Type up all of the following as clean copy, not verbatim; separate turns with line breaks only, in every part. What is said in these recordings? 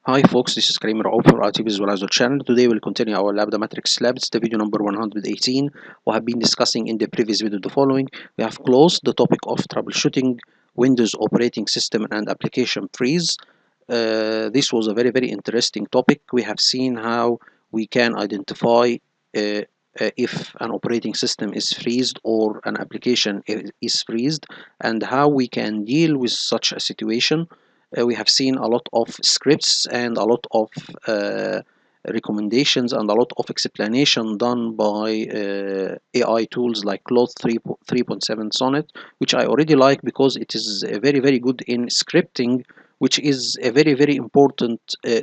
Hi folks, this is Karim Raouf from IT Visualizer channel. Today we'll continue our Lambda Matrix lab. It's the video number 118. We have been discussing in the previous video the following. We have closed the topic of troubleshooting Windows operating system and application freeze. This was a very interesting topic. We have seen how we can identify if an operating system is freezed or an application is freezed, and how we can deal with such a situation. We have seen a lot of scripts and a lot of recommendations and a lot of explanation done by AI tools like Claude 3.7 Sonnet, which I already like because it is very good in scripting, which is a very important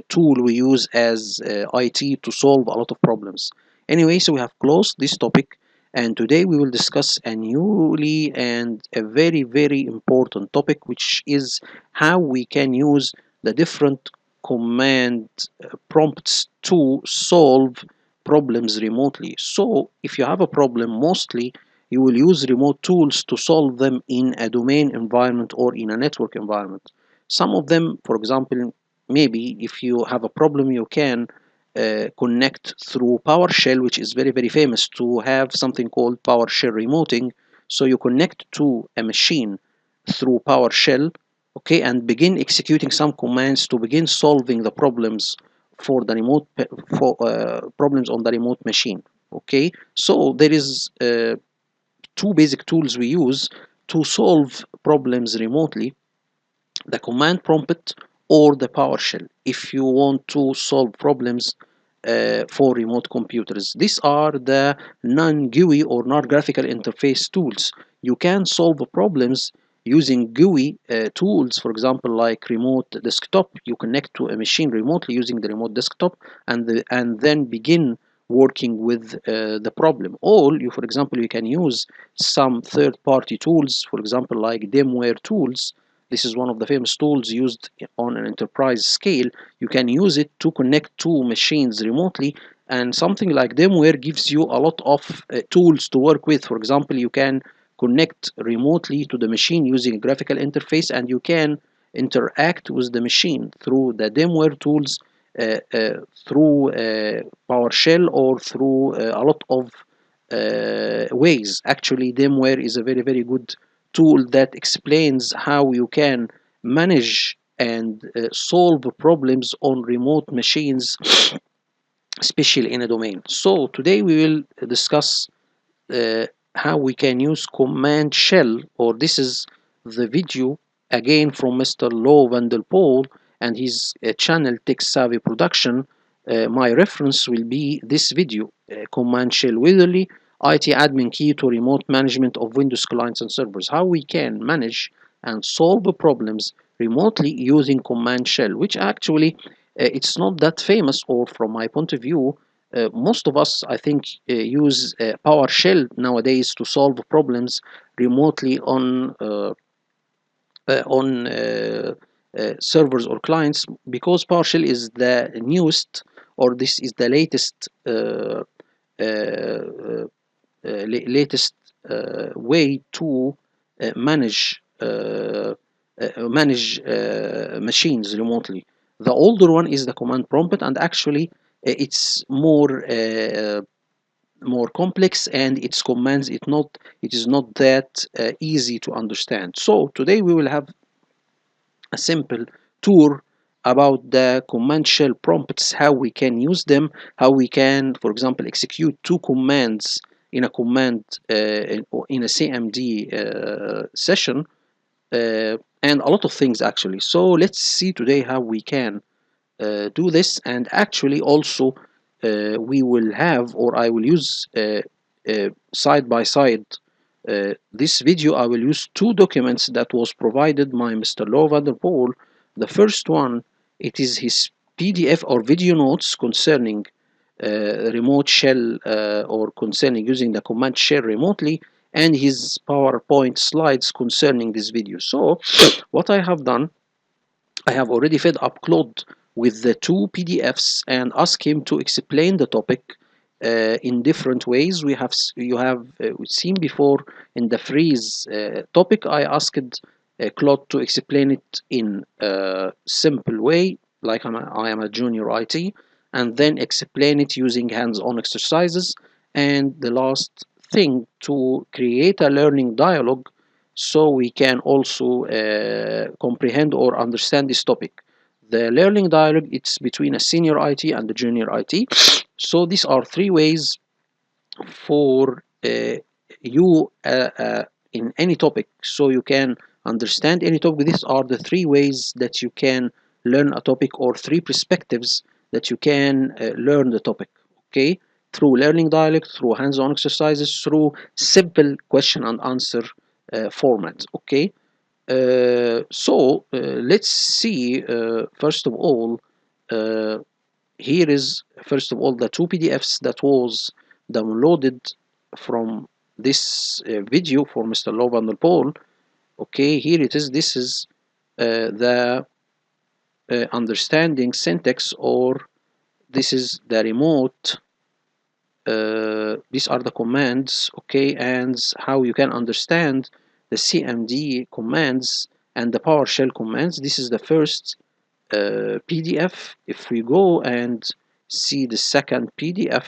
tool we use as IT to solve a lot of problems. Anyway, so we have closed this topic, and today we will discuss a newly and a very important topic, which is how we can use the different command prompts to solve problems remotely. So if you have a problem, mostly you will use remote tools to solve them in a domain environment or in a network environment. Some of them, for example, maybe if you have a problem, you can connect through PowerShell, which is very famous to have something called PowerShell remoting. So you connect to a machine through PowerShell, okay, and begin executing some commands to begin solving the problems for the remote for problems on the remote machine. Okay, so there is two basic tools we use to solve problems remotely: the command prompt or the PowerShell. If you want to solve problems for remote computers, these are the non-GUI or non-graphical interface tools. You can solve problems using GUI tools, for example, like remote desktop. You connect to a machine remotely using the remote desktop, and then begin working with the problem. Or you, for example, you can use some third-party tools, for example, like Demware tools. This is one of the famous tools used on an enterprise scale. You can use it to connect two machines remotely, and something like Demware gives you a lot of tools to work with. For example, you can connect remotely to the machine using a graphical interface, and you can interact with the machine through the Demware tools, through PowerShell, or through a lot of ways. Actually, Demware is a very good tool that explains how you can manage and solve problems on remote machines, especially in a domain. So today we will discuss uh, how we can use command shell, or this is the video again from Mr. Lo van der Poel and his channel Tech Savvy Production. My reference will be this video, command shell Witherly, IT admin key to remote management of Windows clients and servers. How we can manage and solve problems remotely using command shell, which actually it's not that famous, or from my point of view, most of us, I think, use PowerShell nowadays to solve problems remotely on servers or clients, because PowerShell is the newest, or this is the latest latest way to manage machines remotely. The older one is the command prompt, and actually it's more complex, and its commands it is not that easy to understand. So today we will have a simple tour about the command shell prompts, how we can use them, how we can, for example, execute two commands in a command in a CMD session, and a lot of things actually. So let's see today how we can do this. And actually also we will have, or I will use side by side this video, I will use two documents that was provided by Mr. Lo van der Poel. The first one, it is his PDF or video notes concerning remote shell, or concerning using the command shell remotely, and his PowerPoint slides concerning this video. So what I have done, I have already fed up Claude with the two PDFs and asked him to explain the topic in different ways. You have seen before in the freeze topic, I asked Claude to explain it in a simple way, like I am a junior IT, and then explain it using hands-on exercises. And the last thing, to create a learning dialogue so we can also comprehend or understand this topic. The learning dialogue, it's between a senior IT and the junior IT. So these are three ways for you in any topic, so you can understand any topic. These are the three ways that you can learn a topic, or three perspectives that you can learn the topic. Okay, through learning dialogue, through hands-on exercises, through simple question and answer format. Okay, let's see. First of all, uh, here is first of all the two PDFs that was downloaded from this video for Mr. Lou van der Poel. Okay, here it is. This is the understanding syntax, or this is the remote. These are the commands, okay, and how you can understand the CMD commands and the PowerShell commands. This is the first PDF. If we go and see the second PDF,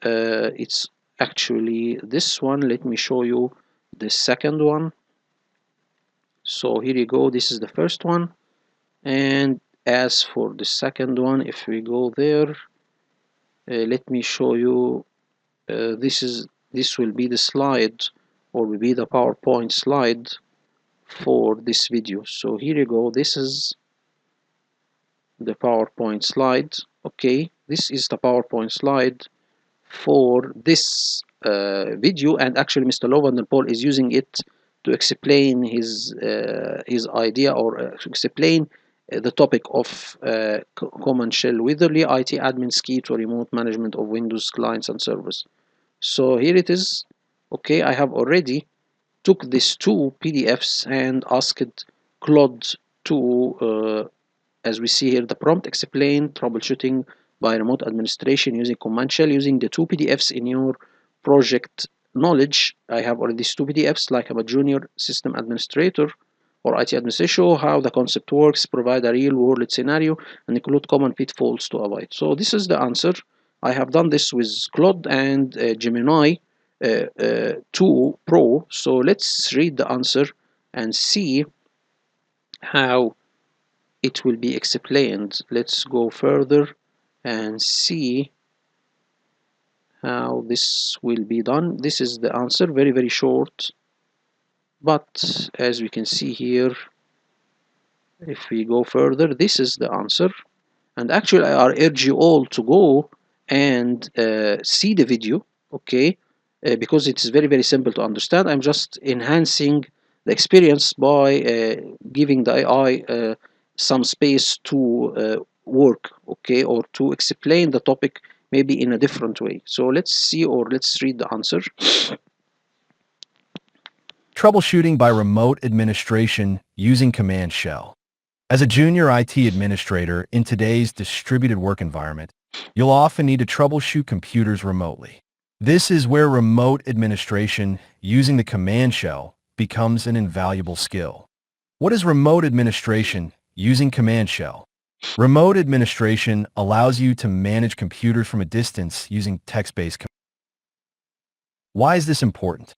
it's actually this one. Let me show you the second one. So here you go, this is the first one, and as for the second one, if we go there, let me show you. This will be the slide, or will be the PowerPoint slide for this video. So here you go, this is the PowerPoint slide. Okay, this is the PowerPoint slide for this video, and actually Mr. Lou van der Poel is using it to explain his idea, or to explain the topic of Command Shell Witherly IT Admin's Key to Remote Management of Windows Clients and Servers. So here it is. Okay, I have already took these two PDFs and asked Claude to as we see here, the prompt explain troubleshooting by remote administration using Command Shell, using the two PDFs in your project knowledge. I have already these two PDFs, like I'm a junior system administrator or IT administrator, show how the concept works, provide a real world scenario, and include common pitfalls to avoid. So this is the answer. I have done this with Claude and Gemini 2 Pro. So let's read the answer and see how it will be explained. Let's go further and see how this will be done. This is the answer, very short, but as we can see here, if we go further, this is the answer. And actually I urge you all to go and see the video, okay, because it's very simple to understand. I'm just enhancing the experience by giving the AI some space to work, okay, or to explain the topic maybe in a different way. So let's see, or let's read the answer.
Troubleshooting by remote administration using Command Shell. As a junior IT administrator in today's distributed work environment, you'll often need to troubleshoot computers remotely. This is where remote administration using the Command Shell becomes an invaluable skill. What is remote administration using Command Shell? Remote administration allows you to manage computers from a distance using text-based commands. Why is this important?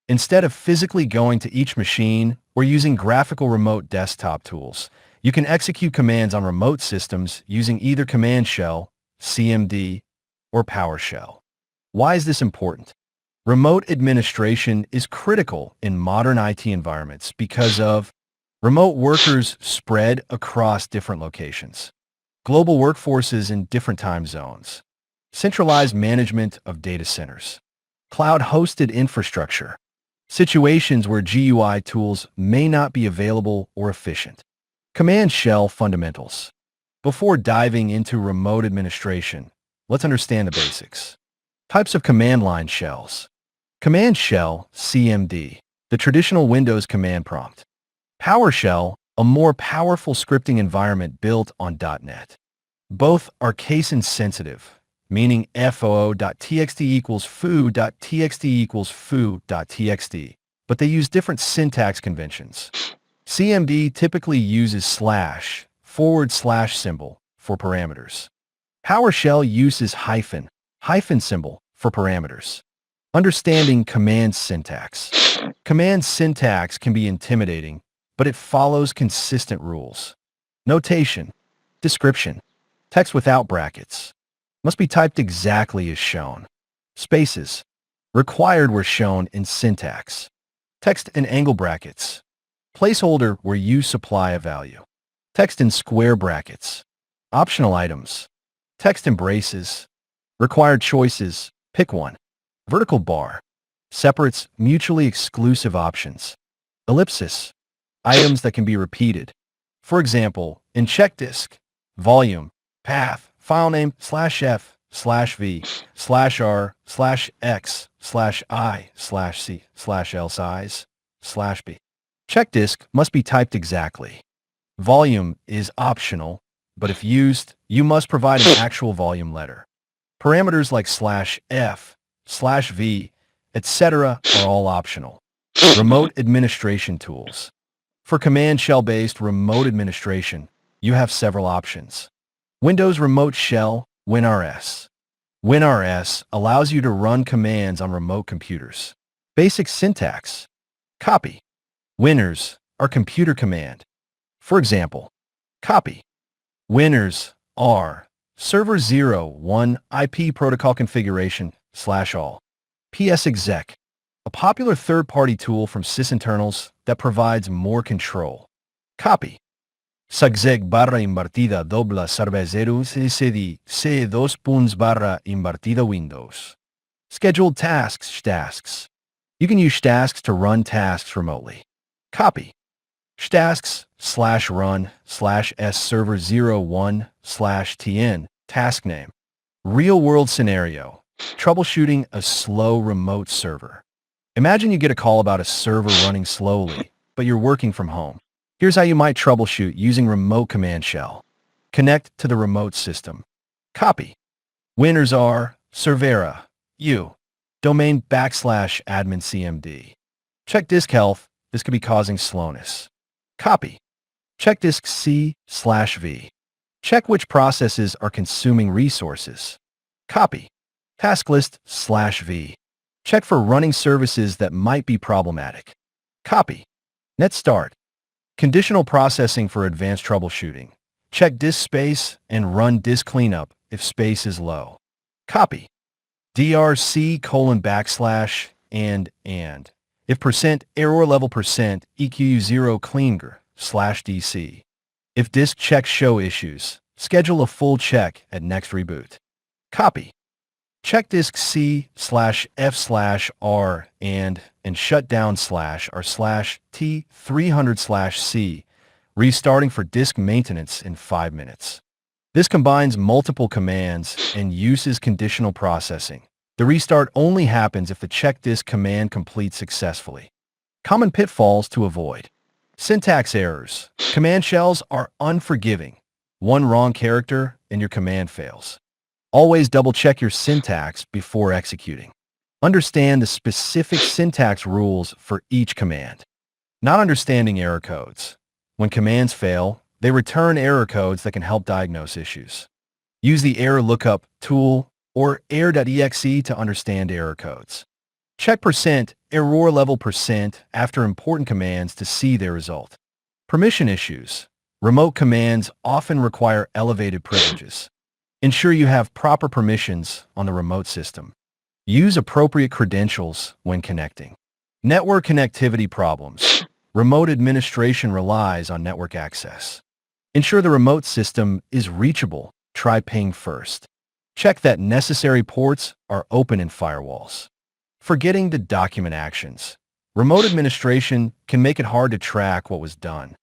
Instead of physically going to each machine or using graphical remote desktop tools, you can execute commands on remote systems using either Command Shell, CMD, or PowerShell. Why is this important? Remote administration is critical in modern IT environments because of remote workers spread across different locations, global workforces in different time zones, centralized management of data centers, cloud-hosted infrastructure, situations where GUI tools may not be available or efficient. Command Shell fundamentals. Before diving into remote administration, let's understand the basics. Types of command line shells. Command Shell, CMD, the traditional Windows command prompt. PowerShell, a more powerful scripting environment built on .NET. Both are case-insensitive, meaning foo.txt equals foo.txt equals foo.txt, but they use different syntax conventions. CMD typically uses slash, forward slash symbol for parameters. PowerShell uses hyphen, hyphen symbol for parameters. Understanding command syntax. Command syntax can be intimidating, but it follows consistent rules. Notation. Description. Text without brackets. Must be typed exactly as shown. Spaces. Required where shown in syntax. Text in angle brackets. Placeholder where you supply a value. Text in square brackets. Optional items. Text in braces. Required choices. Pick one. Vertical bar. Separates mutually exclusive options. Ellipsis. Items that can be repeated. For example, in check disk, volume, path, file name, /f, /v, /r, /x, /i, /c, /l size, /b. Check disk must be typed exactly. Volume is optional, but if used, you must provide an actual volume letter. Parameters like /f, /v, etc. are all optional. Remote administration tools. For command shell-based remote administration, you have several options. Windows Remote Shell, WinRS. WinRS allows you to run commands on remote computers. Basic syntax. Copy. Winners are computer command. For example, copy. Winners are server 01 IP protocol configuration /all. PsExec, a popular third-party tool from sysinternals that provides more control. Copy. Saxeg barra invertida dobla cervezeru cd c dos punts barra invertida Windows. Scheduled tasks tasks. You can use tasks to run tasks remotely. Copy. Tasks /run /s server 01 /tn task name. Real-world scenario. Troubleshooting a slow remote server. Imagine you get a call about a server running slowly, but you're working from home. Here's how you might troubleshoot using remote command shell. Connect to the remote system. Copy. Winners are Servera, U. Domain /admin cmd. Check disk health. This could be causing slowness. Copy. Check disk C/V. Check which processes are consuming resources. Copy. Task list /V. Check for running services that might be problematic. Copy. Net start. Conditional processing for advanced troubleshooting. Check disk space and run disk cleanup if space is low. Copy. drc : and. If %error level %eq0 cleanger /dc. If disk checks show issues, schedule a full check at next reboot. Copy. Check disk C/F/R and shut down /R/T300/C, restarting for disk maintenance in 5 minutes. This combines multiple commands and uses conditional processing. The restart only happens if the check disk command completes successfully. Common pitfalls to avoid. Syntax errors. Command shells are unforgiving. One wrong character and your command fails. Always double-check your syntax before executing. Understand the specific syntax rules for each command. Not understanding error codes. When commands fail, they return error codes that can help diagnose issues. Use the error lookup tool or error.exe to understand error codes. Check %error level % after important commands to see their result. Permission issues. Remote commands often require elevated privileges. Ensure you have proper permissions on the remote system. Use appropriate credentials when connecting. Network connectivity problems. Remote administration relies on network access. Ensure the remote system is reachable. Try ping first. Check that necessary ports are open in firewalls. Forgetting to document actions. Remote administration can make it hard to track what was done.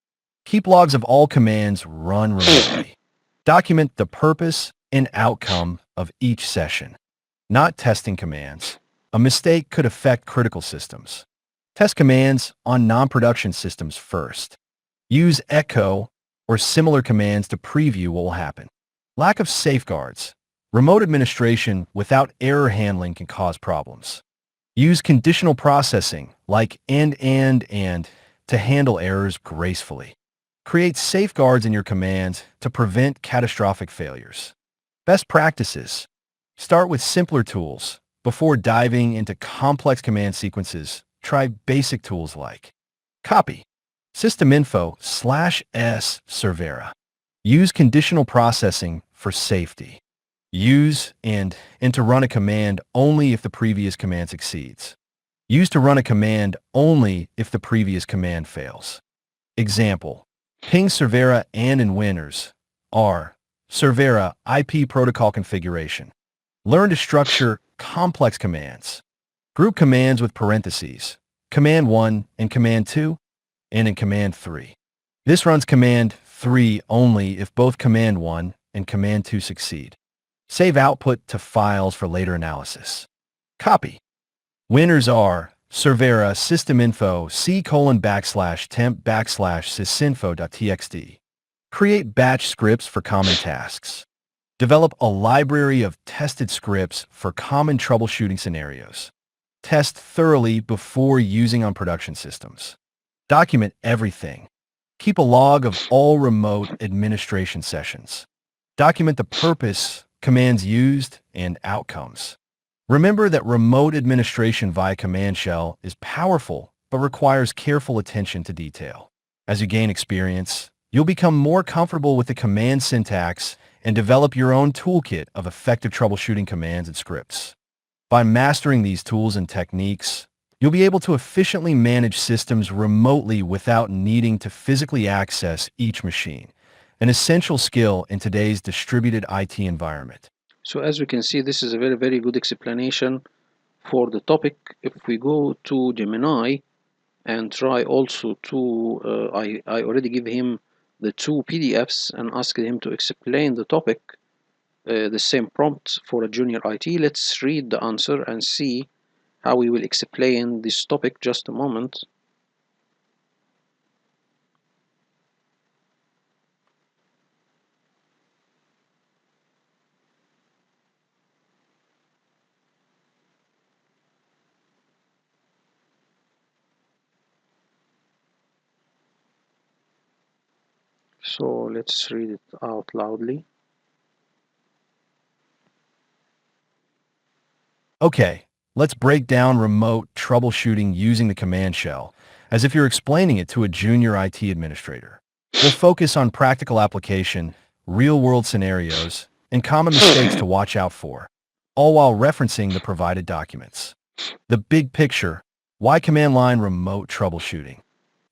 Keep logs of all commands run remotely. Document the purpose and outcome of each session. Not testing commands. A mistake could affect critical systems. Test commands on non-production systems first. Use echo or similar commands to preview what will happen. Lack of safeguards. Remote administration without error handling can cause problems. Use conditional processing like and to handle errors gracefully. Create safeguards in your commands to prevent catastrophic failures. Best practices. Start with simpler tools. Before diving into complex command sequences, try basic tools like copy, systeminfo/s Servera. Use conditional processing for safety. Use and to run a command only if the previous command succeeds. Use to run a command only if the previous command fails. Example, ping Servera and in winners are Servera IP protocol configuration. Learn to structure complex commands. Group commands with parentheses, command 1 and command 2, and in command 3. This runs command 3 only if both command 1 and command 2 succeed. Save output to files for later analysis. Copy. Winners are Servera systeminfo c:\temp\sysinfo.txt. Create batch scripts for common tasks. Develop a library of tested scripts for common troubleshooting scenarios. Test thoroughly before using on production systems. Document everything. Keep a log of all remote administration sessions. Document the purpose, commands used, and outcomes. Remember that remote administration via command shell is powerful, but requires careful attention to detail. As you gain experience, you'll become more comfortable with the command syntax and develop your own toolkit of effective troubleshooting commands and scripts. By mastering these tools and techniques, you'll be able to efficiently manage systems remotely without needing to physically access each machine, an essential skill in today's distributed IT environment.
So as we can see, this is a very, very good explanation for the topic. If we go to Gemini and try also to, I already give him the 2 PDFs and asked him to explain the topic, the same prompt for a junior IT. Let's read the answer and see how we will explain this topic. Just a moment. So let's read it out loudly.
Okay, let's break down remote troubleshooting using the command shell, as if you're explaining it to a junior IT administrator. We'll focus on practical application, real-world scenarios, and common mistakes to watch out for, all while referencing the provided documents. The big picture, why command line remote troubleshooting?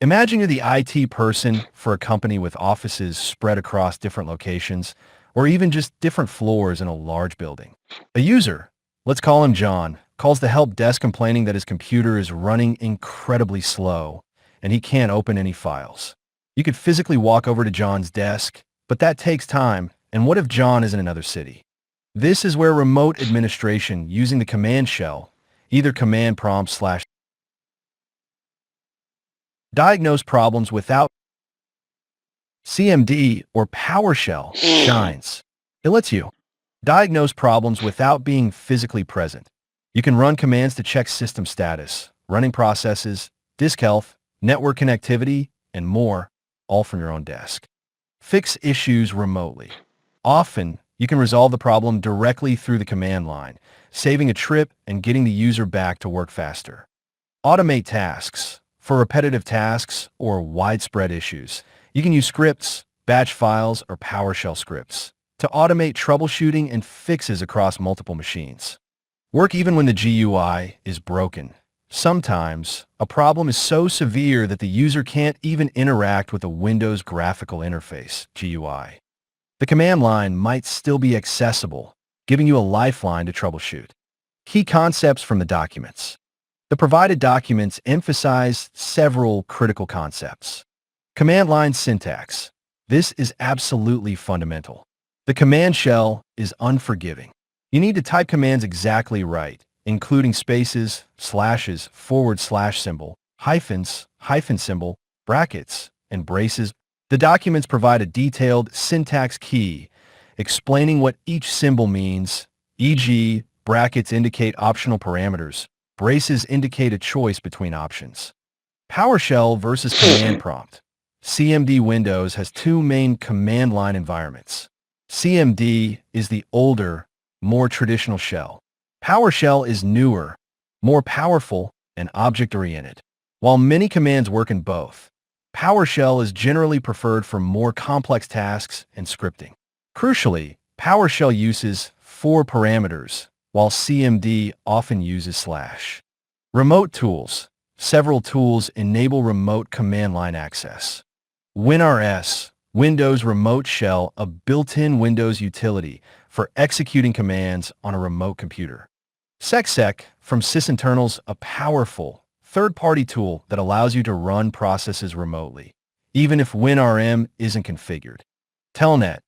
Imagine you're the IT person for a company with offices spread across different locations, or even just different floors in a large building. A user, let's call him John, calls the help desk complaining that his computer is running incredibly slow and he can't open any files. You could physically walk over to John's desk, but that takes time, and what if John is in another city? This is where remote administration using the command shell, either command prompt slash diagnose problems without CMD or PowerShell shines. It lets you diagnose problems without being physically present. You can run commands to check system status, running processes, disk health, network connectivity, and more, all from your own desk. Fix issues remotely. Often, you can resolve the problem directly through the command line, saving a trip and getting the user back to work faster. Automate tasks. For repetitive tasks or widespread issues, you can use scripts, batch files, or PowerShell scripts to automate troubleshooting and fixes across multiple machines. Work even when the GUI is broken. Sometimes, a problem is so severe that the user can't even interact with a Windows graphical interface, GUI. The command line might still be accessible, giving you a lifeline to troubleshoot. Key concepts from the documents. The provided documents emphasize several critical concepts. Command line syntax. This is absolutely fundamental. The command shell is unforgiving. You need to type commands exactly right, including spaces, slashes, / symbol, hyphens, hyphen symbol, brackets, and braces. The documents provide a detailed syntax key explaining what each symbol means, e.g., brackets indicate optional parameters. Braces indicate a choice between options. PowerShell versus Command Prompt. CMD Windows has two main command line environments. CMD is the older, more traditional shell. PowerShell is newer, more powerful, and object-oriented. While many commands work in both, PowerShell is generally preferred for more complex tasks and scripting. Crucially, PowerShell uses 4 parameters, while CMD often uses /. Remote tools. Several tools enable remote command line access. WinRS, Windows Remote Shell, a built-in Windows utility for executing commands on a remote computer. SecSec from sysinternals, a powerful third-party tool that allows you to run processes remotely, even if WinRM isn't configured. Telnet,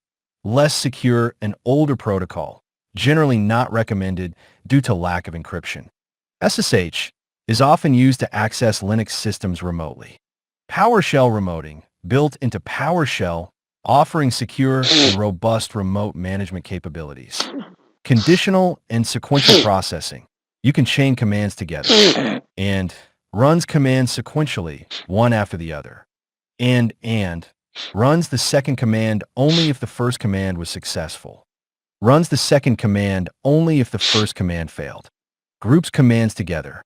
less secure and older protocol, generally not recommended due to lack of encryption. SSH is often used to access Linux systems remotely. PowerShell remoting, built into PowerShell, offering secure and robust remote management capabilities. Conditional and sequential processing. You can chain commands together and runs commands sequentially, one after the other. And runs the second command only if the first command was successful. Runs the second command only if the first command failed. Groups commands together.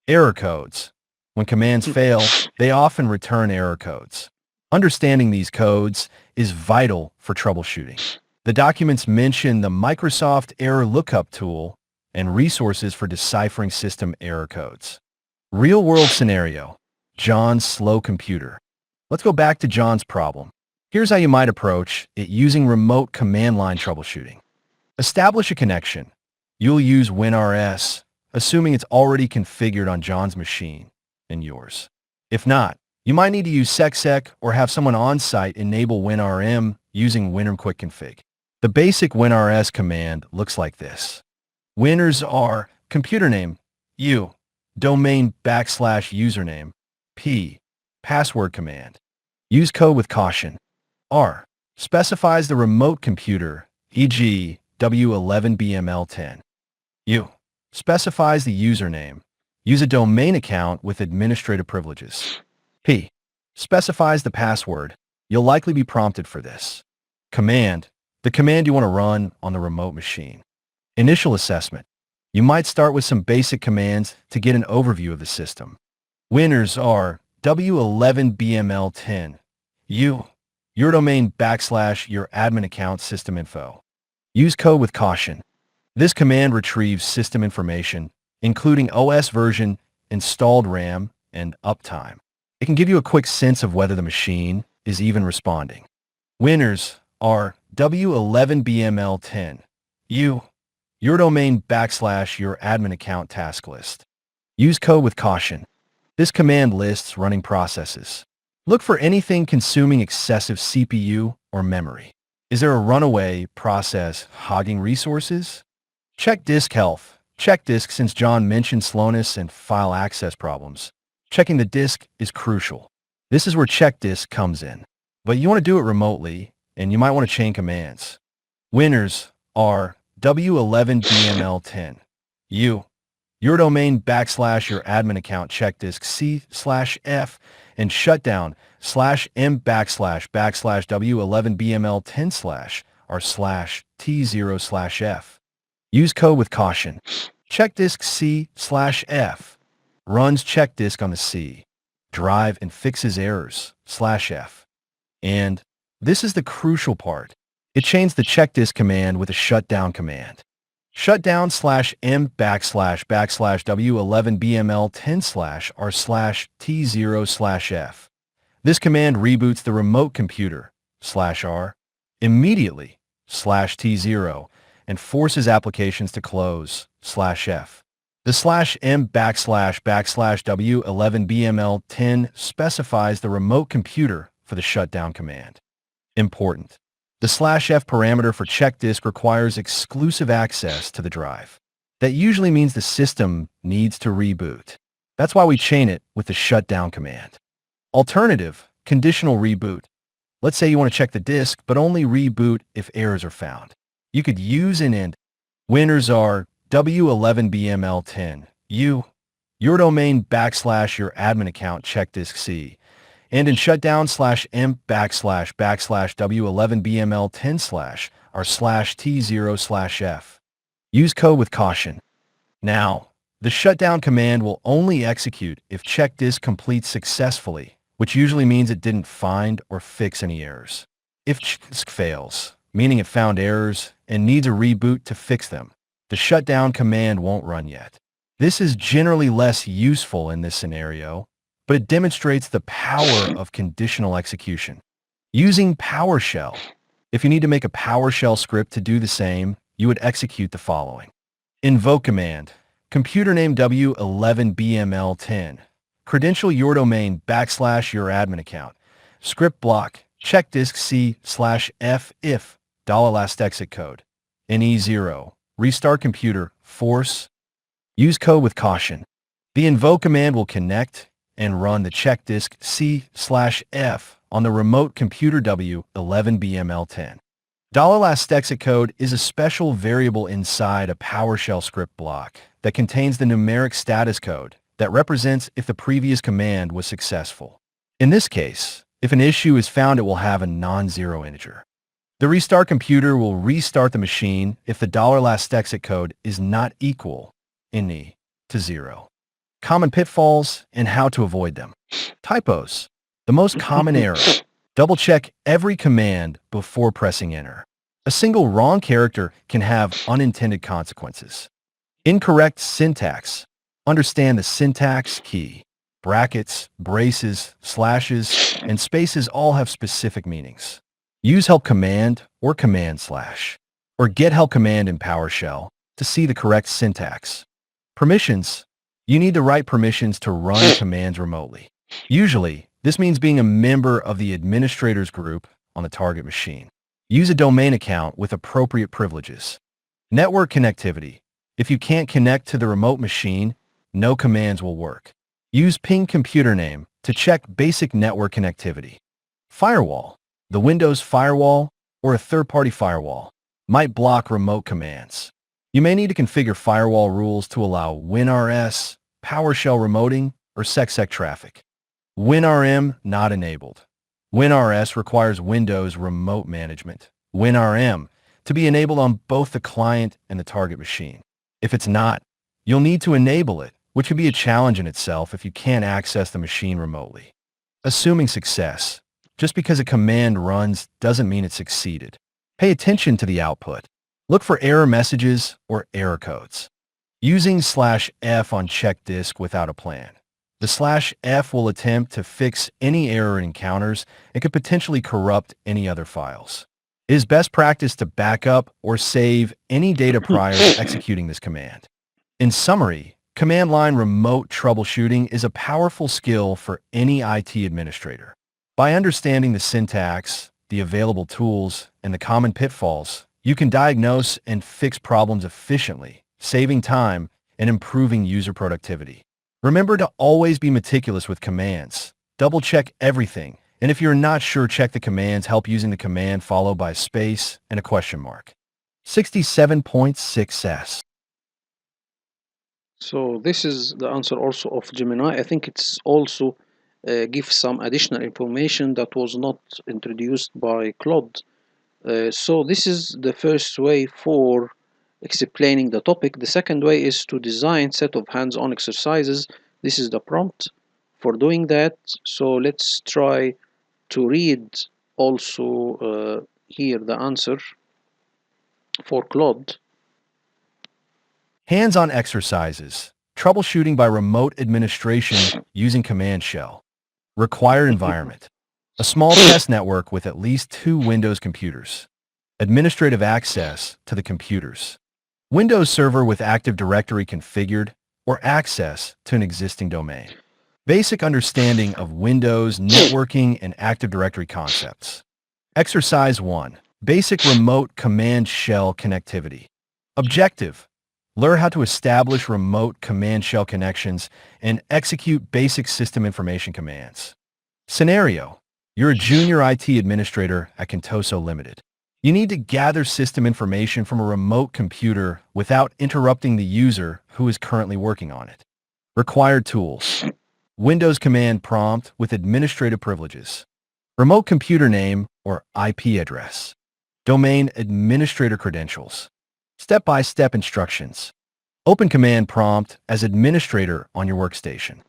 Error codes. When commands fail, they often return error codes. Understanding these codes is vital for troubleshooting. The documents mention the Microsoft Error Lookup tool and resources for deciphering system error codes. Real-world scenario. John's slow computer. Let's go back to John's problem. Here's how you might approach it using remote command line troubleshooting. Establish a connection. You'll use WinRS, assuming it's already configured on John's machine and yours. If not, you might need to use SecSec or have someone on-site enable WinRM using WinRMQuickConfig. The basic WinRS command looks like this. Winners are computer name, U, domain /username, P, password command. Use code with caution. R, specifies the remote computer, e.g. W11BML10. U, specifies the username. Use a domain account with administrative privileges. P, specifies the password. You'll likely be prompted for this. Command, the command you want to run on the remote machine. Initial assessment. You might start with some basic commands to get an overview of the system. Winners are W11BML10. U, your domain / your admin account system info. Use code with caution. This command retrieves system information, including OS version, installed RAM, and uptime. It can give you a quick sense of whether the machine is even responding. Winners are W11BML10. U, your domain / your admin account task list. Use code with caution. This command lists running processes. Look for anything consuming excessive CPU or memory. Is there a runaway process hogging resources? Check disk health. Check disk since John mentioned slowness and file access problems. Checking the disk is crucial. This is where check disk comes in. But you want to do it remotely, and you might want to chain commands. Winners are W11BML10. U, your domain / your admin account check disk C/F and shutdown /M / W11BML10 or /T0/F. Use code with caution. Check disk C/F runs check disk on the C drive and fixes errors /F. And this is the crucial part. It chains the check disk command with a shutdown command. Shutdown /M / W11BML10 or /T0/F. This command reboots the remote computer /R immediately /T0 and forces applications to close /F. The /M / W11BML10 specifies the remote computer for the shutdown command. Important. The /F parameter for check disk requires exclusive access to the drive. That usually means the system needs to reboot. That's why we chain it with the shutdown command. Alternative, conditional reboot. Let's say you want to check the disk, but only reboot if errors are found. You could use an end. Winners are W11BML10. U, your domain / your admin account check disk C, and in shutdown /m / w11bml10 / r /t0 /f. Use code with caution. Now, the shutdown command will only execute if check disk completes successfully, which usually means it didn't find or fix any errors. If check disk fails, meaning it found errors and needs a reboot to fix them, the shutdown command won't run yet. This is generally less useful in this scenario, but it demonstrates the power of conditional execution. Using PowerShell. If you need to make a PowerShell script to do the same, you would execute the following. Invoke command, computer name W11BML10, credential your domain / your admin account, script block, check disk C/F if $last exit code, NE0, restart computer, force. Use code with caution. The invoke command will connect and run the check disk C/F on the remote computer W11BML10. $last exit code is a special variable inside a PowerShell script block that contains the numeric status code that represents if the previous command was successful. In this case, if an issue is found, it will have a non-zero integer. The restart computer will restart the machine if the $last exit code is not equal, NE, to 0. Common pitfalls and how to avoid them. Typos. The most common error. Double-check every command before pressing enter. A single wrong character can have unintended consequences. Incorrect syntax. Understand the syntax key. Brackets, braces, slashes, and spaces all have specific meanings. Use help command or command / or get help command in PowerShell to see the correct syntax. Permissions. You need the right permissions to run commands remotely. Usually, this means being a member of the administrators group on the target machine. Use a domain account with appropriate privileges. Network connectivity. If you can't connect to the remote machine, no commands will work. Use ping computer name to check basic network connectivity. Firewall. The Windows firewall or a third-party firewall might block remote commands. You may need to configure firewall rules to allow WinRS, PowerShell remoting, or SecSec traffic. WinRM not enabled. WinRS requires Windows remote management, WinRM, to be enabled on both the client and the target machine. If it's not, you'll need to enable it, which can be a challenge in itself if you can't access the machine remotely. Assuming success. Just because a command runs doesn't mean it succeeded. Pay attention to the output. Look for error messages or error codes. Using /f on check disk without a plan. The /f will attempt to fix any error it encounters and could potentially corrupt any other files. It is best practice to back up or save any data prior to executing this command. In summary, command line remote troubleshooting is a powerful skill for any IT administrator. By understanding the syntax, the available tools, and the common pitfalls, you can diagnose and fix problems efficiently, saving time and improving user productivity. Remember to always be meticulous with commands. Double-check everything, and if you're not sure, check the commands help using the command followed by a space and a question mark. 67.6s.
So this is the answer also of Gemini. I think it's also gives some additional information that was not introduced by Claude. So this is the first way for explaining the topic. The second way is to design set of hands-on exercises. This is the prompt for doing that. So let's try to read also here the answer for Claude.
Hands-on exercises. Troubleshooting by remote administration using command shell. Required environment. A small test network with at least 2 Windows computers. Administrative access to the computers. Windows Server with Active Directory configured or access to an existing domain. Basic understanding of Windows, networking, and Active Directory concepts. Exercise 1. Basic remote command shell connectivity. Objective. Learn how to establish remote command shell connections and execute basic system information commands. Scenario. You're a junior IT administrator at Contoso Limited. You need to gather system information from a remote computer without interrupting the user who is currently working on it. Required tools. Windows command prompt with administrative privileges. Remote computer name or IP address. Domain administrator credentials. Step-by-step instructions. Open command prompt as administrator on your workstation.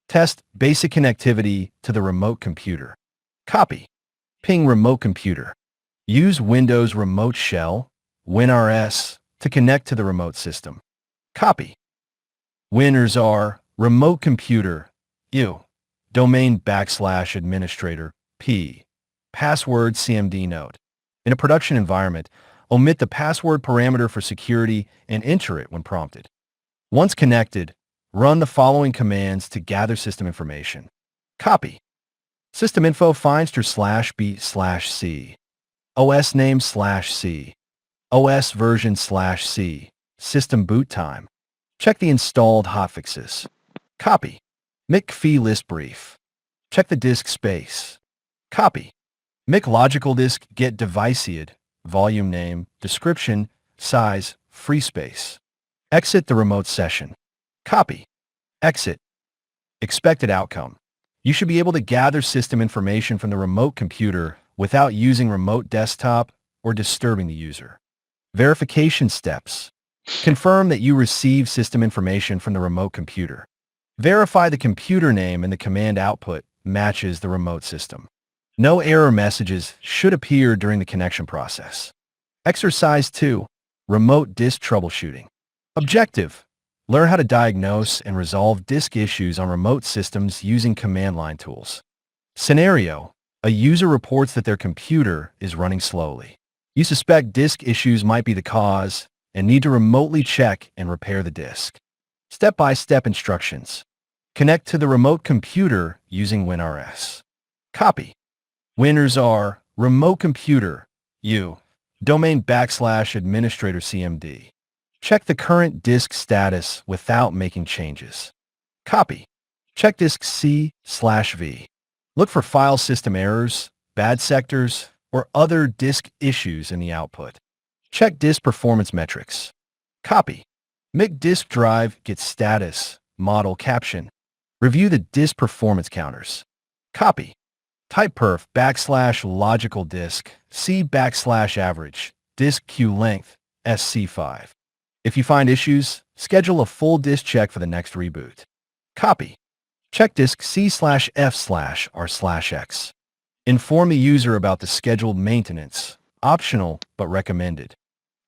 Test basic connectivity to the remote computer. Copy. Ping remote computer. Use Windows Remote Shell, WinRS, to connect to the remote system. Copy. Winners are remote computer, U, domain / administrator, P, password CMD node. In a production environment, omit the password parameter for security and enter it when prompted. Once connected, run the following commands to gather system information. Copy. System info Finster/B/C. OS name /C. OS version /C. System boot time. Check the installed hotfixes. Copy. MIC list brief. Check the disk space. Copy. MIC logical disk get device ID, volume name, description, size, free space. Exit the remote session. Copy. Exit. Expected outcome. You should be able to gather system information from the remote computer without using remote desktop or disturbing the user. Verification steps. Confirm that you receive system information from the remote computer. Verify the computer name and the command output matches the remote system. No error messages should appear during the connection process. Exercise 2. Remote disk troubleshooting. Objective. Learn how to diagnose and resolve disk issues on remote systems using command line tools. Scenario. A user reports that their computer is running slowly. You suspect disk issues might be the cause and need to remotely check and repair the disk. Step-by-step instructions. Connect to the remote computer using WinRS. Copy. Winners are remote computer, U, domain / administrator CMD. Check the current disk status without making changes. Copy. Check disk C/V. Look for file system errors, bad sectors, or other disk issues in the output. Check disk performance metrics. Copy. MIC disk drive get status, model caption. Review the disk performance counters. Copy. Type perf / logical disk C / average disk queue length SC5. If you find issues, schedule a full disk check for the next reboot. Copy. Check disk C/F/R/X. Inform the user about the scheduled maintenance, optional but recommended.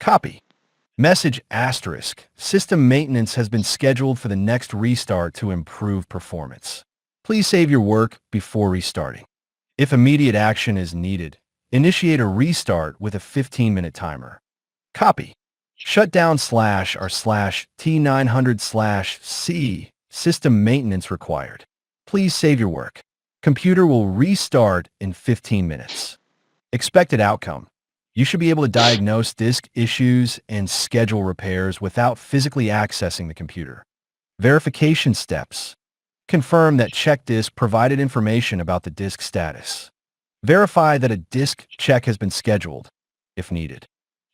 Copy. Message *, system maintenance has been scheduled for the next restart to improve performance. Please save your work before restarting. If immediate action is needed, initiate a restart with a 15-minute timer. Copy. Shutdown /R/T900/C, system maintenance required. Please save your work. Computer will restart in 15 minutes. Expected outcome. You should be able to diagnose disk issues and schedule repairs without physically accessing the computer. Verification steps. Confirm that check disk provided information about the disk status. Verify that a disk check has been scheduled, if needed.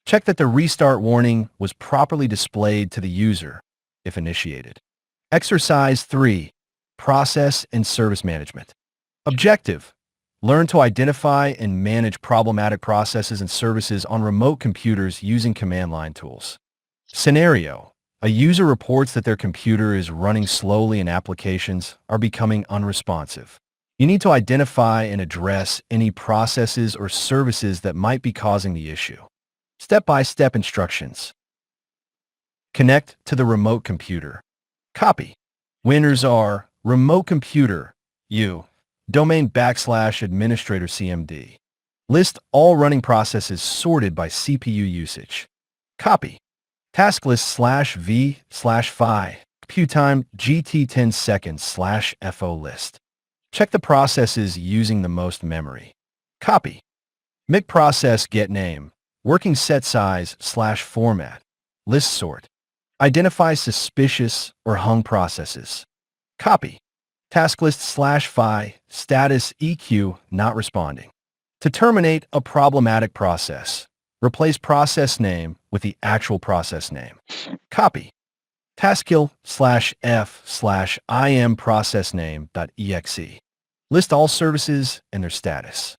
Check that the restart warning was properly displayed to the user, if initiated. Exercise 3. Process and service management. Objective. Learn to identify and manage problematic processes and services on remote computers using command line tools. Scenario. A user reports that their computer is running slowly and applications are becoming unresponsive. You need to identify and address any processes or services that might be causing the issue. Step-by-step instructions. Connect to the remote computer. Copy. Winners are remote computer, U, domain / administrator CMD. List all running processes sorted by CPU usage. Copy. Task list /V/Fi, queue time GT 10 seconds /FO list. Check the processes using the most memory. Copy. MIC process get name, working set size /format, list sort. Identify suspicious or hung processes. Copy. Task list /Fi, status EQ not responding. To terminate a problematic process, replace process name with the actual process name. Copy. taskkill/f/im processname.exe. List all services and their status.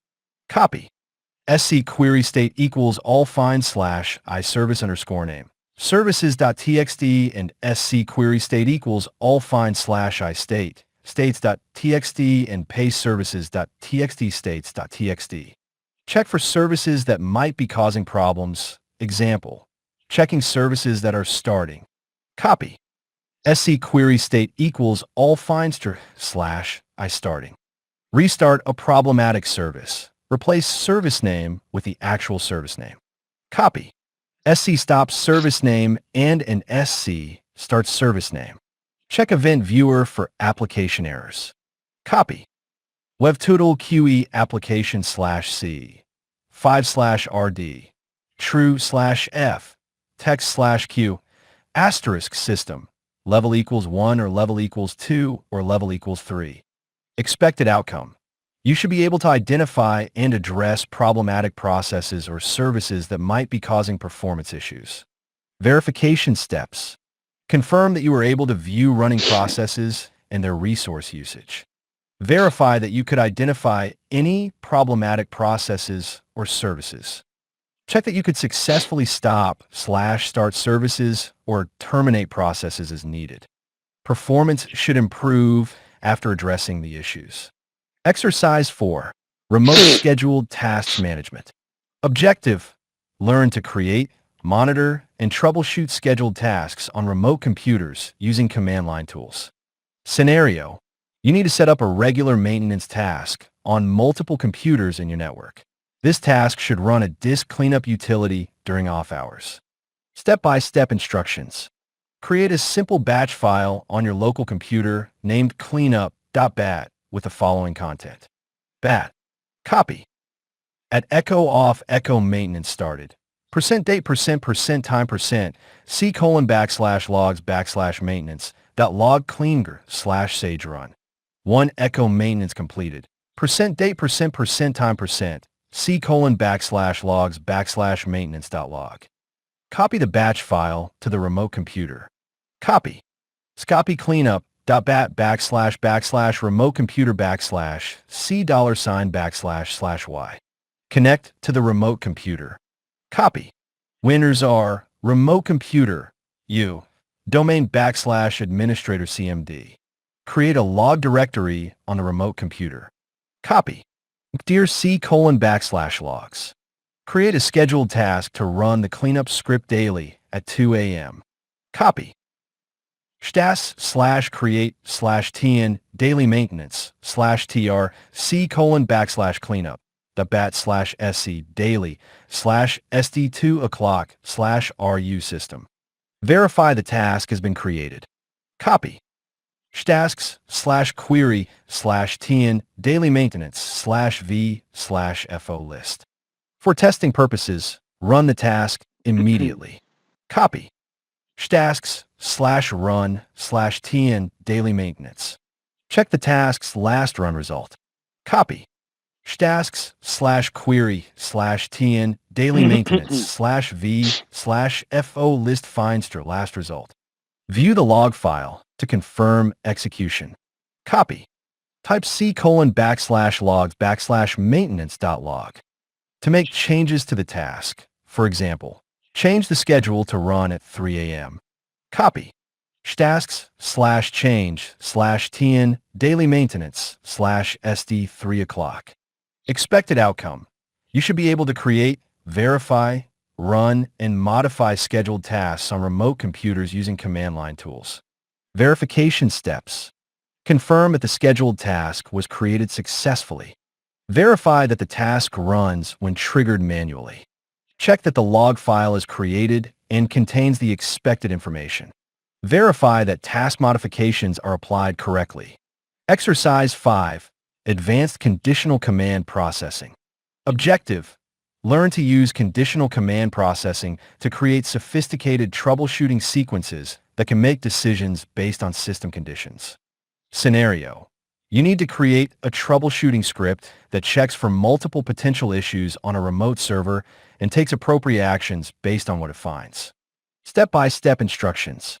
Copy. SC query state equals all find slash I service underscore name. Services.txt and SC query state equals all find slash I state. States.txt and paste services.txt states.txt. Check for services that might be causing problems. Example, checking services that are starting. Copy. SC query state equals all findster slash I starting. Restart a problematic service. Replace service name with the actual service name. Copy. SC stops service name and an SC starts service name. Check event viewer for application errors. Copy. WebTotal QE application /C 5/RD true /F text /Q asterisk system level equals 1 or level equals 2 or level equals 3. Expected outcome. You should be able to identify and address problematic processes or services that might be causing performance issues. Verification steps. Confirm that you are able to view running processes and their resource usage. Verify that you could identify any problematic processes or services. Check that you could successfully stop/start services or terminate processes as needed. Performance should improve after addressing the issues. Exercise 4. Remote Scheduled Task Management. Objective. Learn to create, monitor, and troubleshoot scheduled tasks on remote computers using command line tools. Scenario. You need to set up a regular maintenance task on multiple computers in your network. This task should run a disk cleanup utility during off hours. Step-by-step instructions. Create a simple batch file on your local computer named cleanup.bat with the following content. Bat. Copy. At echo off echo maintenance started. %date %time c:\logs/maintenance.log cleanger/sage run. 1 echo maintenance completed. %date %time c:\logs/maintenance.log. Copy the batch file to the remote computer. Copy. Scopy cleanup.bat /remote computer $C$\y. Connect to the remote computer. Copy. Winners are remote computer, domain /administrator CMD. Create a log directory on the remote computer. Copy. Dear C:\logs. Create a scheduled task to run the cleanup script daily at 2 a.m. Copy. stas/create/tn daily maintenance/tr c:\cleanup the bat/sc daily/sd2 o'clock/ru system. Verify the task has been created. Copy. tasks/query/tn daily maintenance/v/fo list. For testing purposes, run the task immediately. Copy. tasks/run/tn daily maintenance. Check the task's last run result. Copy. tasks/query/tn daily maintenance/v/fo list findster last result. View the log file to confirm execution. Copy. Type c:\logs/maintenance.log. To make changes to the task, for example, change the schedule to run at 3 a.m. Copy. tasks/change/tn daily maintenance/sd 3 o'clock. Expected outcome. You should be able to create, verify, run, and modify scheduled tasks on remote computers using command line tools. Verification steps. Confirm that the scheduled task was created successfully. Verify that the task runs when triggered manually. Check that the log file is created and contains the expected information. Verify that task modifications are applied correctly. Exercise 5. Advanced Conditional Command Processing. Objective. Learn to use conditional command processing to create sophisticated troubleshooting sequences that can make decisions based on system conditions. Scenario. You need to create a troubleshooting script that checks for multiple potential issues on a remote server and takes appropriate actions based on what it finds. Step-by-step instructions.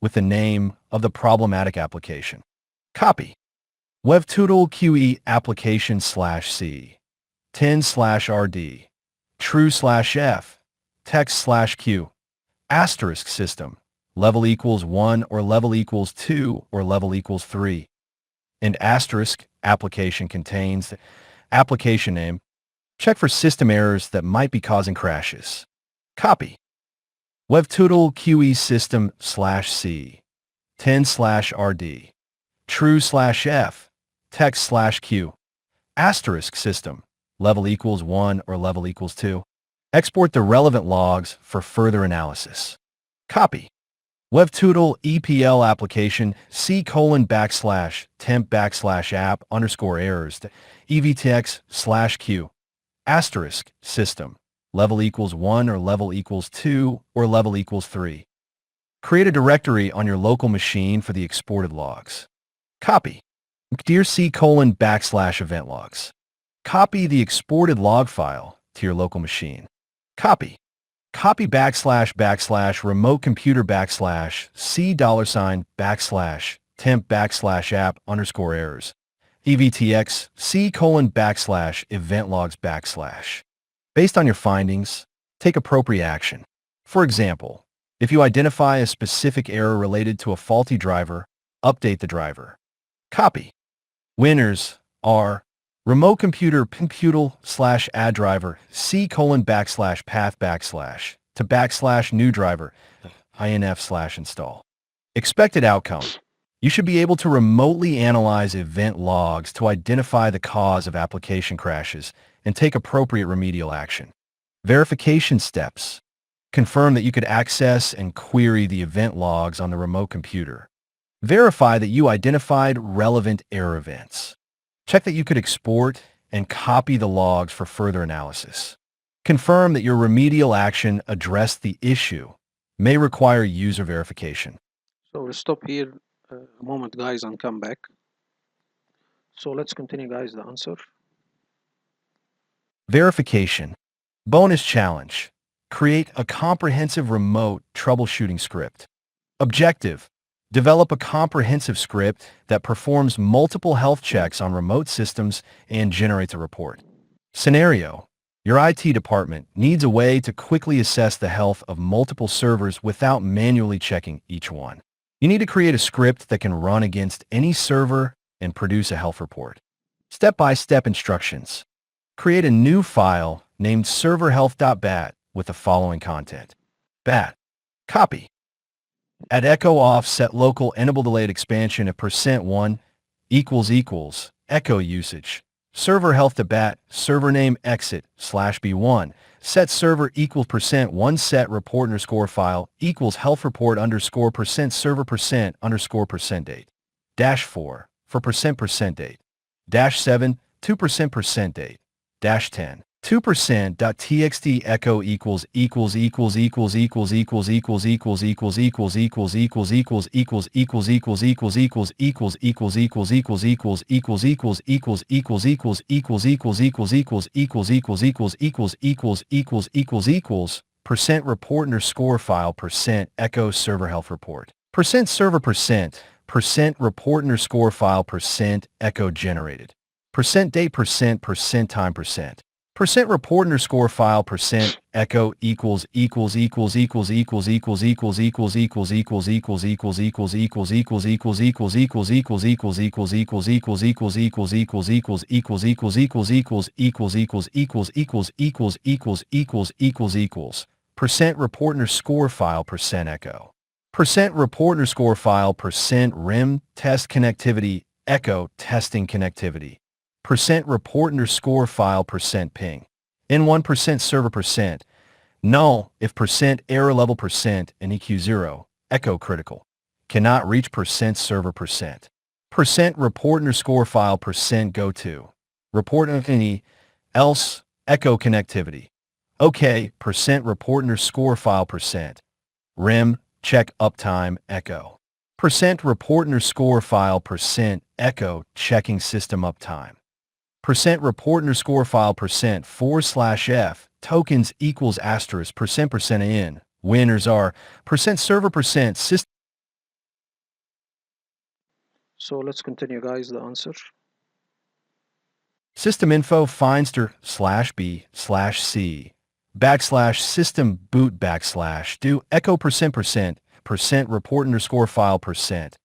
with the name of the problematic application. Copy. WebTotal QE application /C 10/RD true/F text/Q asterisk system level equals 1 or level equals 2 or level equals 3 and asterisk application contains the application name. Check for system errors that might be causing crashes. Copy. WebTotal QE system /C 10/RD true/F text/Q asterisk system level equals 1 or level equals 2. Export the relevant logs for further analysis. Copy. WebTotal EPL application C:\temp\app_errors to evtx/q asterisk system level equals 1 or level equals 2 or level equals 3. Create a directory on your local machine for the exported logs. Copy. Dear C:\event logs. Copy the exported log file to your local machine. Copy. Copy //remote computer $$temp\app_errors evtx C:\event logs /. Based on your findings, take appropriate action. For example, if you identify a specific error related to a faulty driver, update the driver. Copy. Winners are remote computer /add driver C:\path/ to /new driver inf/install. Expected outcome. You should be able to remotely analyze event logs to identify the cause of application crashes and take appropriate remedial action. Verification steps. Confirm that you could access and query the event logs on the remote computer. Verify that you identified relevant error events. Check that you could export and copy the logs for further analysis. Confirm that your remedial action addressed the issue. May require user verification.
So we'll stop here a moment, guys, and come back. So let's continue, guys, the answer.
Verification. Bonus challenge. Create a comprehensive remote troubleshooting script. Objective. Develop a comprehensive script that performs multiple health checks on remote systems and generates a report. Scenario. Your IT department needs a way to quickly assess the health of multiple servers without manually checking each one. You need to create a script that can run against any server and produce a health report. Step-by-step instructions. Create a new file named serverhealth.bat with the following content. Bat. Copy. At echo offset local enable delayed expansion of %1 == echo usage. Server health to bat, server name exit /b1, set server equals %1 set report underscore file equals health report underscore %server %_%date. -4 for %date. -7 2% date. -10 2%.txt echo equals percent report underscore file %echo server health report %server % report underscore file %echo generated %date %time % report underscore file %echo equals % report underscore file %echo % report underscore file %rim test connectivity echo testing connectivity % report underscore file %ping n1% server null if %error level and EQ0 echo critical cannot reach %server % report underscore file %go to report any else echo connectivity OK % report underscore file %rim check uptime echo % report underscore file %echo checking system uptime % report underscore file %4/f tokens equals asterisk %% in winners are % server %system
So let's continue, guys, the answer.
System info Finster /B/C /system boot /do echo % report underscore file %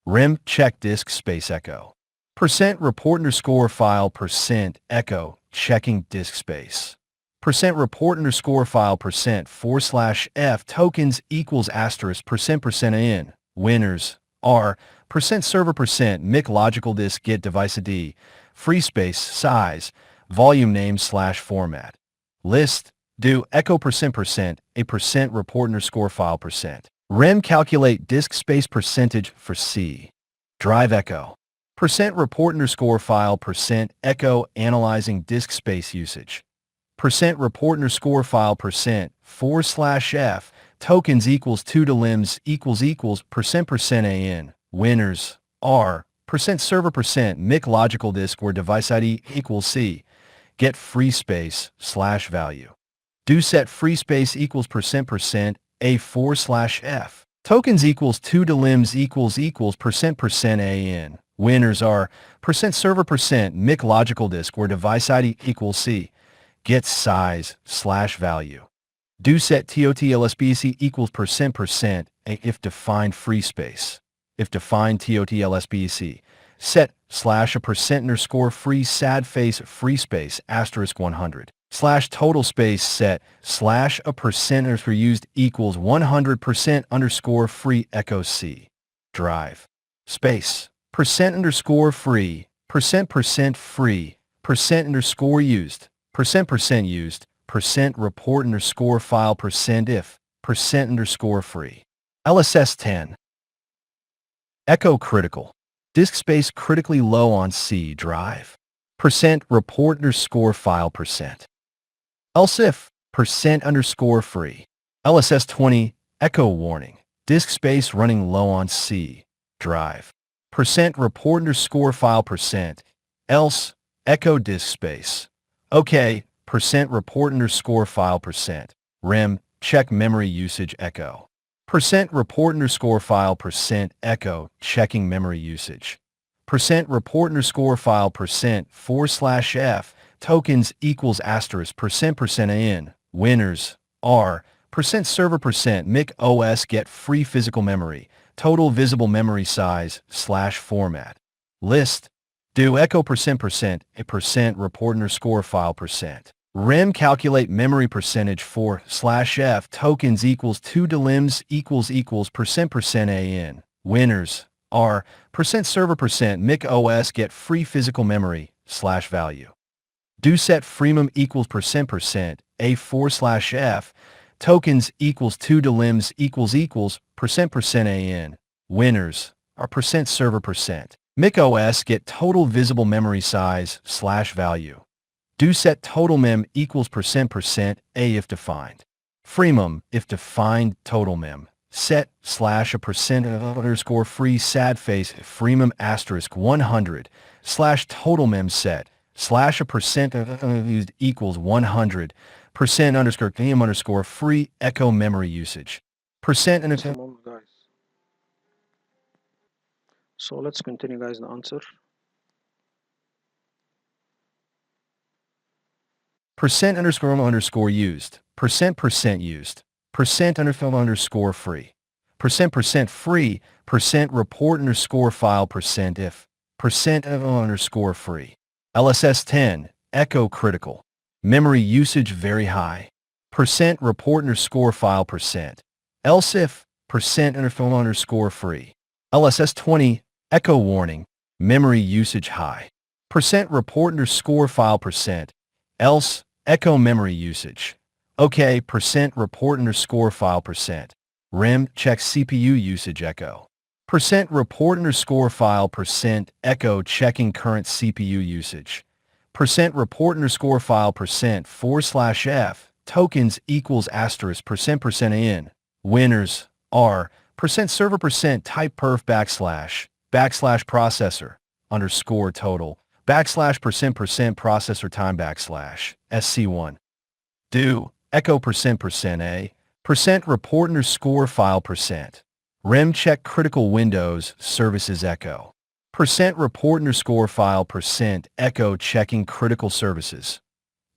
rem check disk space echo report underscore file echo checking disk space report underscore file /f tokens equals asterisk % in winners are server mic logical disk get device ID free space size volume name /format list do echo % report underscore file rem calculate disk space percentage for C drive echo report underscore file echo analyzing disk space usage report underscore file /f tokens equals 2 to limbs equals % in winners are server mic logical disk where device ID equals C get free space /value do set free space equals % a /f tokens equals 2 to limbs equals % in winners are server mic logical disk where device ID equals C get size /value do set TOTLSBC equals % a if defined free space if defined TOTLSBC set /a % underscore free sad face free space asterisk 100 total space set /a % for used equals 100% underscore free echo C drive space % underscore free % free % underscore used % used % report underscore file %if % underscore free LSS 10 echo critical disk space critically low on C drive % report underscore file % else if % underscore free LSS 20 echo warning disk space running low on C drive % report underscore file % else echo disk space okay % report underscore file % rem check memory usage echo % report underscore file % echo checking memory usage % report underscore file % /f tokens equals asterisk % in winners are % server mic OS get free physical memory total visible memory size /format list do echo % a % report underscore file % rem calculate memory percentage for /f tokens equals 2 to limbs equals % in winners are % server mic OS get free physical memory /value do set freemium equals % a /f tokens equals 2 to limbs equals % in winners are % server mic OS get total visible memory size /value do set total mem equals % a if defined freemium if defined total mem set /a % underscore free sad face freemium asterisk 100 total mem set /a % used equals 100 % underscore game underscore free echo memory usage % and
Just a moment, guys. So let's continue, guys, the answer.
% underscore used % used % underscore free % free % report underscore file % if % underscore free LSS 10 echo critical memory usage very high % report underscore file % else if % underscore free LSS 20 echo warning memory usage high % report underscore file % else echo memory usage okay % report underscore file % rem check CPU usage echo % report underscore file % echo checking current CPU usage % report underscore file % /f tokens equals asterisk % in winners are % server type perf / processor underscore total / % processor time / SC1 do echo % a % report underscore file % rem check critical windows services echo %report_file %echo checking critical services.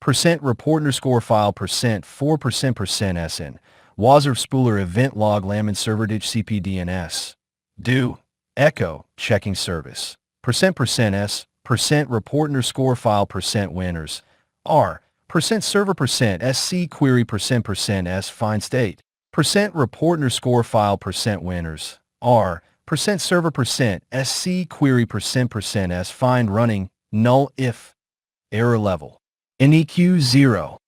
%report_file %4% %sn. Wazir Spooler event log Lamin server ditch CPDNS. Do. Echo checking service. %s. %report_file %winners. R. %server %sc query %s find state. %report_file %winners. R. %server %sc query %s find running null if error level NEQ 0.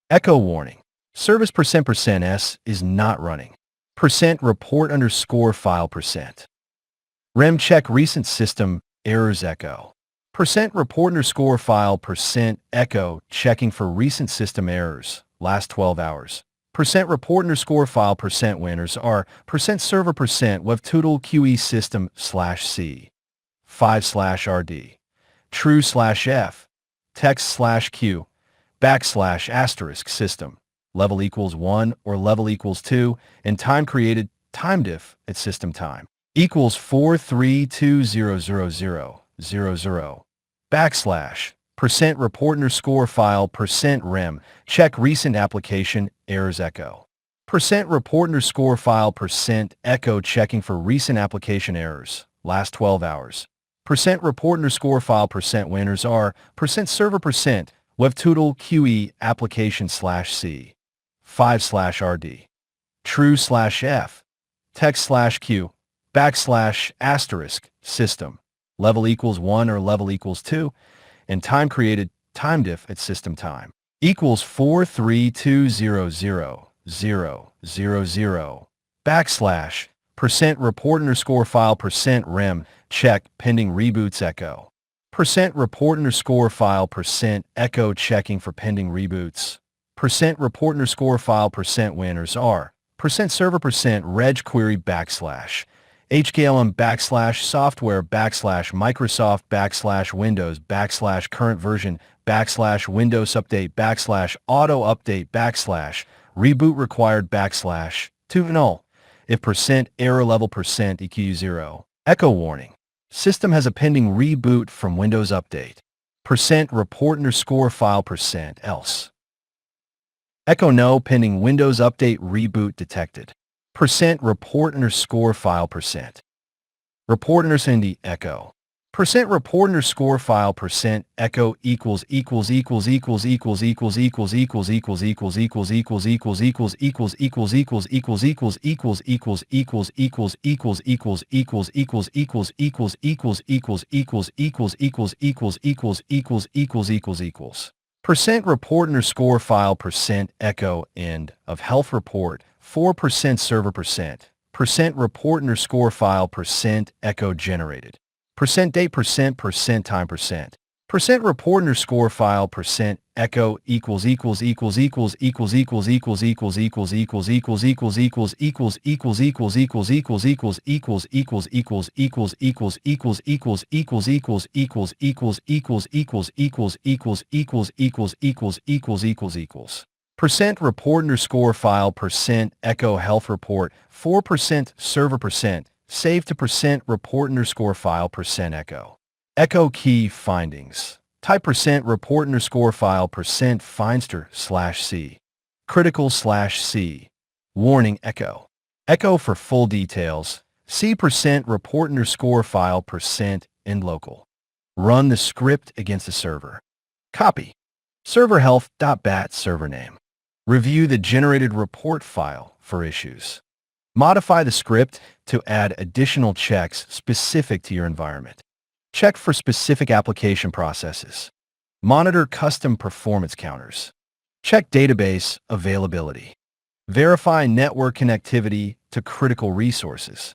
Echo warning. Service %s is not running. %report_file %. Rem check recent system errors echo. %report_file %echo checking for recent system errors last 12 hours. %report_file %winners are %server %webtotal QE system /c 5/rd true/f text/q \* system level equals 1 or level equals 2 and time created time diff at system time equals 432000000 %report_file %rem check recent application errors echo. %report_file %echo checking for recent application errors last 12 hours. %report_file %winners are %server webtotal QE application /c 5/rd true/f text/q \* system level equals 1 or level equals 2 and time created time diff at system time equals 432000000 %report_file %rem check pending reboots echo. %report_file %echo checking for pending reboots. %report_file %winners are %server reg query /HKLM /software /Microsoft /Windows /current version /Windows update /auto update /reboot required /to null if %error level %EQ 0. Echo warning. System has a pending reboot from Windows Update. %report_file %else. Echo no pending Windows Update reboot detected. %report_file %. Report_send echo. %report_file %echo equals %report_file %echo end of health report 4% server %report_file %echo generated %date %time %report_file %echo equals %report_file %echo health report 4% server save to %report_file %echo. Echo key findings. Type %report_file %findster/c. Critical/c. Warning echo. Echo for full details. See %report_file %in local. Run the script against the server. Copy. Server health.bat server name. Review the generated report file for issues. Modify the script to add additional checks specific to your environment. Check for specific application processes. Monitor custom performance counters. Check database availability. Verify network connectivity to critical resources.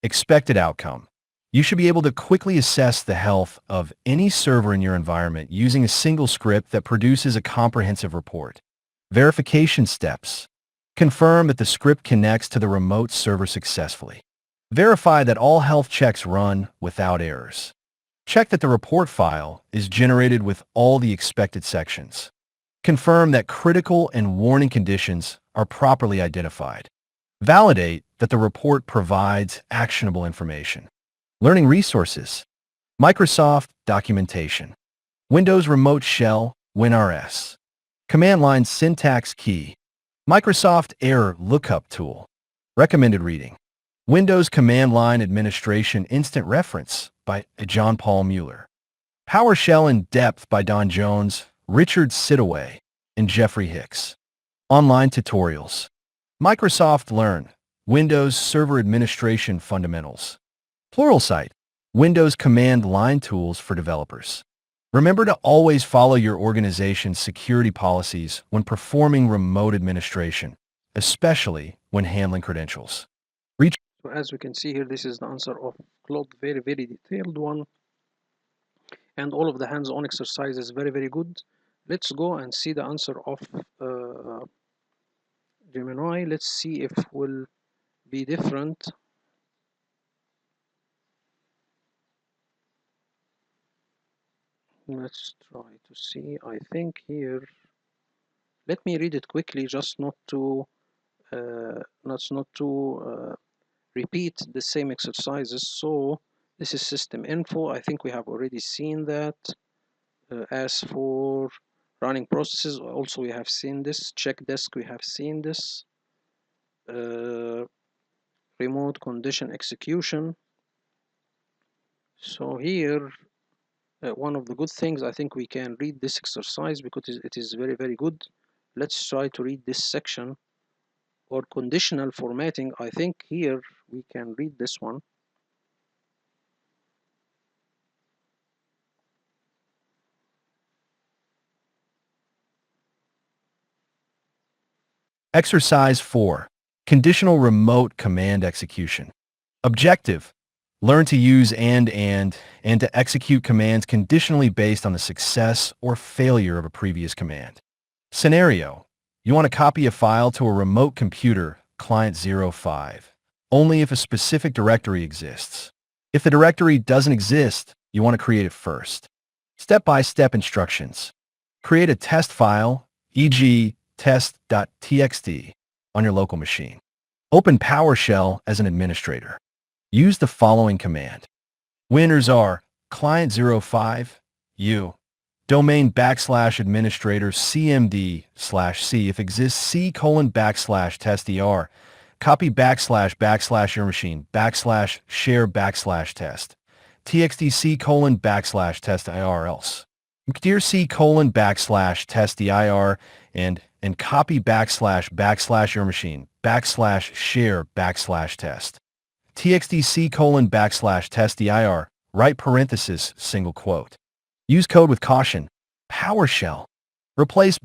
Expected outcome. You should be able to quickly assess the health of any server in your environment using a single script that produces a comprehensive report. Verification steps. Confirm that the script connects to the remote server successfully. Verify that all health checks run without errors. Check that the report file is generated with all the expected sections. Confirm that critical and warning conditions are properly identified. Validate that the report provides actionable information. Learning resources. Microsoft documentation. Windows Remote Shell, WinRS. Command line syntax key. Microsoft error lookup tool. Recommended reading. Windows Command Line Administration Instant Reference by John Paul Mueller. PowerShell in Depth by Don Jones, Richard Sidaway, and Jeffrey Hicks. Online tutorials. Microsoft Learn, Windows Server Administration Fundamentals. Pluralsight, Windows Command Line Tools for Developers. Remember to always follow your organization's security policies when performing remote administration, especially when handling credentials.
So as we can see here, this is the answer of Claude, very, very detailed one. And all of the hands-on exercises, very, very good. Let's go and see the answer of Gemini. Let's see if will be different. Let's try to see. I think here, let me read it quickly, just not to repeat the same exercises. So this is system info. I think we have already seen that. As for running processes, also we have seen this. Check desk, we have seen this. Remote condition execution. So here, one of the good things, I think we can read this exercise because it is very, very good. Let's try to read this section, or conditional formatting. I think here we can read this one.
Exercise 4. Conditional Remote Command Execution. Objective. Learn to use and to execute commands conditionally based on the success or failure of a previous command. Scenario. You want to copy a file to a remote computer, client 05, only if a specific directory exists. If the directory doesn't exist, you want to create it first. Step-by-step instructions. Create a test file, e.g., test.txt, on your local machine. Open PowerShell as an administrator. Use the following command. Winners are client 05, u, domain \administrator cmd/c if exists c:\test_er, copy \your machine \share \test, txt c:\test_ir else. Mkdir c:\test_dir and copy \your machine \share \test. txt c:\test_dir, right parenthesis, single quote. Use code with caution. PowerShell. Replace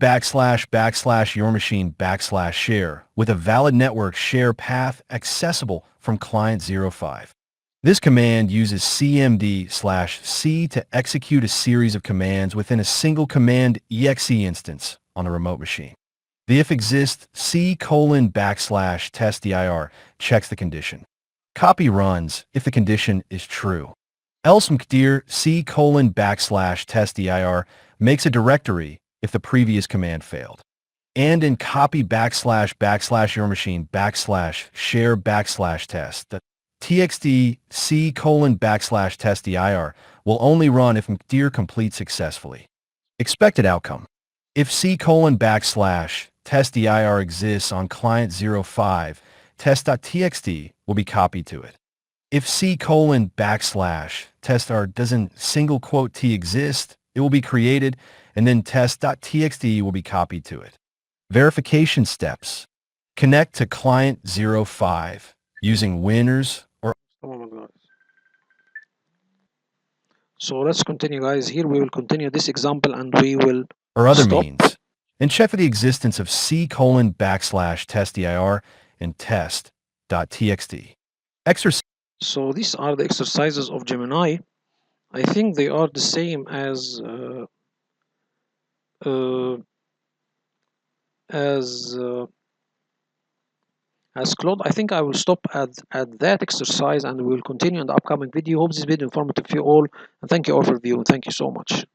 \your machine \share with a valid network share path accessible from client 05. This command uses cmd/c to execute a series of commands within a single command exe instance on a remote machine. The if exists c:\test_dir checks the condition. Copy runs if the condition is true. Else mkdir c:\test_dir makes a directory if the previous command failed. And in copy \your machine \share \test. The txt c:\test_dir will only run if mkdir completes successfully. Expected outcome. If c:\test_dir exists on client 05, test.txt will be copied to it. If c:\test_r doesn't single quote t exist, it will be created, and then test.txt will be copied to it. Verification steps. Connect to client 05 using winners or...
Oh my God. So let's continue, guys. Here we will continue this example and we will
or other
stop.
means, and check for the existence of c:\testdir and test.txt. Exercise.
So these are the exercises of Gemini. I think they are the same as Claude. I think I will stop at that exercise and we will continue in the upcoming video. Hope this video informative for you all, and thank you all for viewing. Thank you so much.